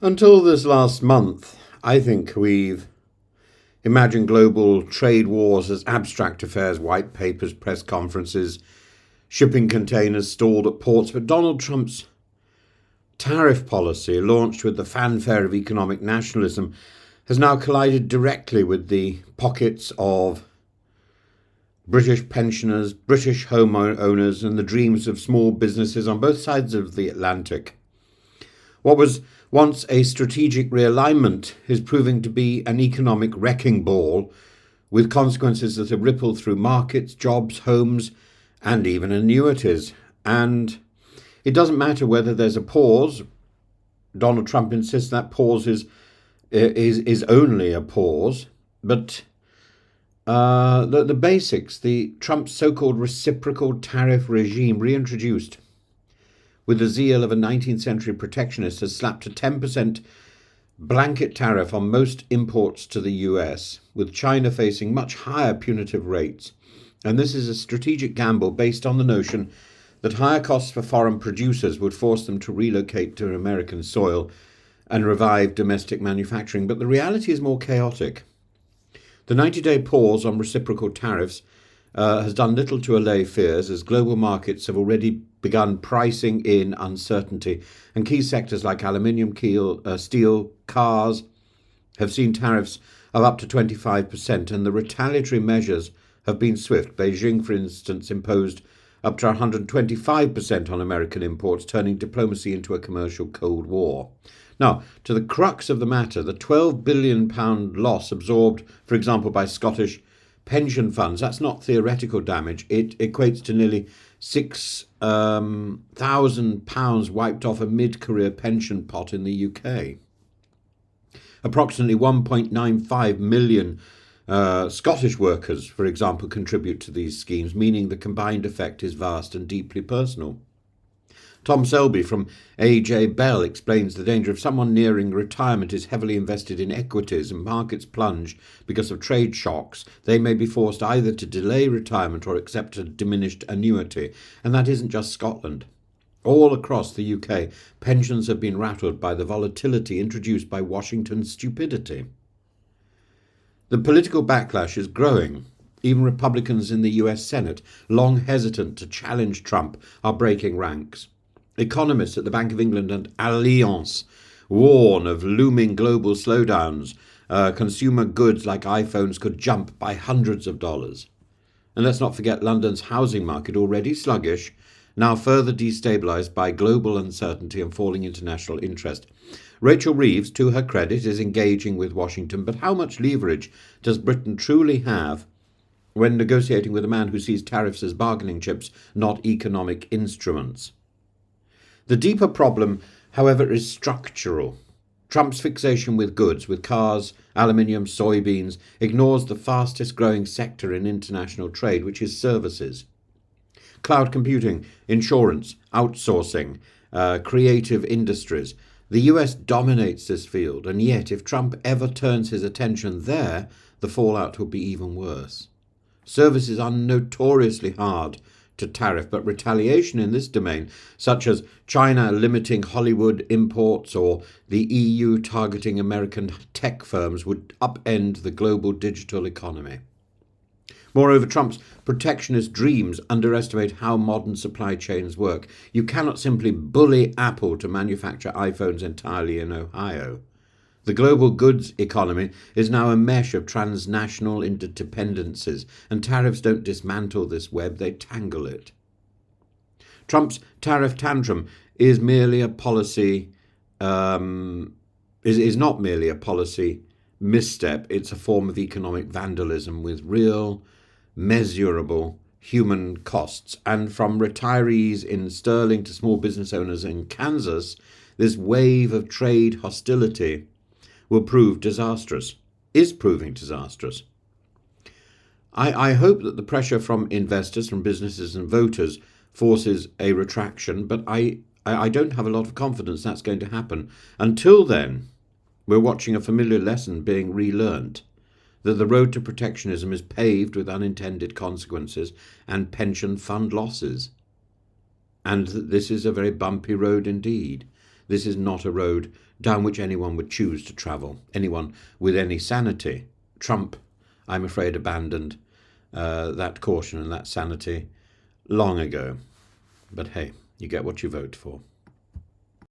Until this last month, I think we've imagined global trade wars as abstract affairs, white papers, press conferences, shipping containers stalled at ports. But Donald Trump's tariff policy, launched with the fanfare of economic nationalism, has now collided directly with the pockets of British pensioners, British homeowners, and the dreams of small businesses on both sides of the Atlantic. What was once a strategic realignment is proving to be an economic wrecking ball, with consequences that have rippled through markets, jobs, homes, and even annuities. And it doesn't matter whether there's a pause. Donald Trump insists that pause is only a pause, but the basics, the Trump's so-called reciprocal tariff regime, reintroduced with the zeal of a 19th century protectionist, has slapped a 10% blanket tariff on most imports to the US, with China facing much higher punitive rates. And this is a strategic gamble based on the notion that higher costs for foreign producers would force them to relocate to American soil and revive domestic manufacturing. But the reality is more chaotic. The 90-day pause on reciprocal tariffs has done little to allay fears, as global markets have already begun pricing in uncertainty, and key sectors like aluminium, steel, cars have seen tariffs of up to 25%, and the retaliatory measures have been swift. Beijing, for instance, imposed up to 125% on American imports, turning diplomacy into a commercial Cold War. Now, to the crux of the matter, the £12 billion loss absorbed, for example, by Scottish pension funds, that's not theoretical damage. It equates to nearly £6,000 wiped off a mid-career pension pot in the UK. Approximately 1.95 million Scottish workers, for example, contribute to these schemes, meaning the combined effect is vast and deeply personal. Tom Selby from AJ Bell explains the danger of someone nearing retirement is heavily invested in equities and markets plunge because of trade shocks. They may be forced either to delay retirement or accept a diminished annuity. And that isn't just Scotland. All across the UK, pensions have been rattled by the volatility introduced by Washington's stupidity. The political backlash is growing. Even Republicans in the US Senate, long hesitant to challenge Trump, are breaking ranks. Economists at the Bank of England and Allianz warn of looming global slowdowns. Consumer goods like iPhones could jump by hundreds of dollars. And let's not forget London's housing market, already sluggish, now further destabilised by global uncertainty and falling international interest. Rachel Reeves, to her credit, is engaging with Washington, but how much leverage does Britain truly have when negotiating with a man who sees tariffs as bargaining chips, not economic instruments? The deeper problem, however, is structural. Trump's fixation with goods, with cars, aluminium, soybeans, ignores the fastest growing sector in international trade, which is services. Cloud computing, insurance, outsourcing, creative industries. The US dominates this field, and yet if Trump ever turns his attention there, the fallout will be even worse. Services are notoriously hard to tariff, but retaliation in this domain, such as China limiting Hollywood imports or the EU targeting American tech firms, would upend the global digital economy. Moreover, Trump's protectionist dreams underestimate how modern supply chains work. You cannot simply bully Apple to manufacture iPhones entirely in Ohio. The global goods economy is now a mesh of transnational interdependencies, and tariffs don't dismantle this web, they tangle it. Trump's tariff tantrum is merely a policy, is not merely a policy misstep, it's a form of economic vandalism with real, measurable human costs. And from retirees in Sterling to small business owners in Kansas, this wave of trade hostility will prove disastrous, is proving disastrous. I hope that the pressure from investors, from businesses and voters forces a retraction, but I don't have a lot of confidence that's going to happen. Until then, we're watching a familiar lesson being relearned, that the road to protectionism is paved with unintended consequences and pension fund losses. And this is a very bumpy road indeed. This is not a road down which anyone would choose to travel, anyone with any sanity. Trump, I'm afraid, abandoned that caution and that sanity long ago. But hey, you get what you vote for.